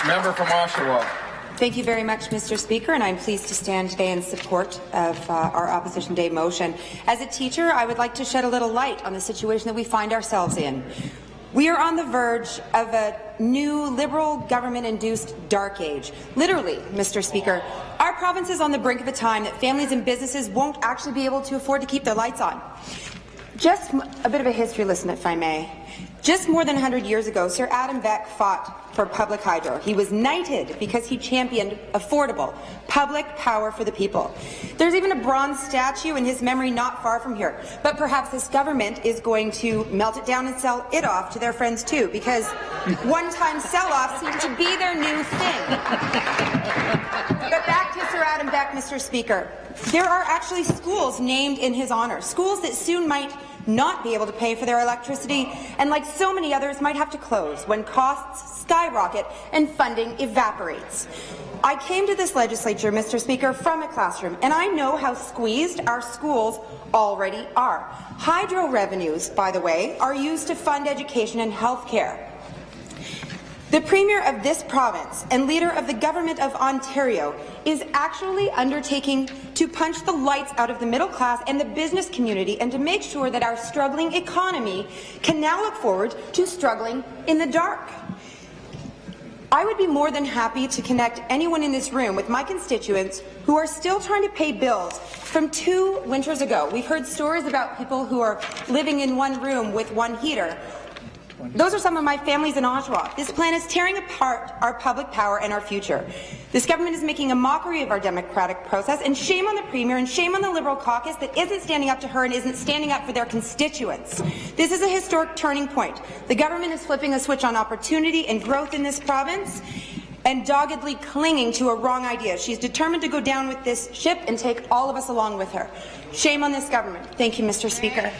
Member from Oshawa. Thank you very much, Mr. Speaker, and I'm pleased to stand today in support of our Opposition Day motion. As a teacher, I would like to shed a little light on the situation that we find ourselves in. We are on the verge of a new Liberal government-induced dark age. Literally, Mr. Speaker, our province is on the brink of a time that families and businesses won't actually be able to afford to keep their lights on. Just a bit of a history lesson, if I may. Just more than 100 years ago, Sir Adam Beck fought for public hydro. He was knighted because he championed affordable public power for the people. There's even a bronze statue in his memory not far from here. But perhaps this government is going to melt it down and sell it off to their friends too, because one-time sell-offs seem to be their new thing. But back to Sir Adam Beck, Mr. Speaker. There are actually schools named in his honour, schools that soon might not be able to pay for their electricity, and like so many others might have to close when costs skyrocket and funding evaporates. I came to this legislature, Mr. Speaker, from a classroom, and I know how squeezed our schools already are. Hydro revenues, by the way, are used to fund education and health care. The Premier of this province and Leader of the Government of Ontario is actually undertaking to punch the lights out of the middle class and the business community, and to make sure that our struggling economy can now look forward to struggling in the dark. I would be more than happy to connect anyone in this room with my constituents who are still trying to pay bills from 2 winters ago. We've heard stories about people who are living in one room with one heater. Those are some of my families in Oshawa. This plan is tearing apart our public power and our future. This government is making a mockery of our democratic process, and shame on the Premier and shame on the Liberal caucus that isn't standing up to her and isn't standing up for their constituents. This is a historic turning point. The government is flipping a switch on opportunity and growth in this province and doggedly clinging to a wrong idea. She's determined to go down with this ship and take all of us along with her. Shame on this government. Thank you, Mr. Speaker.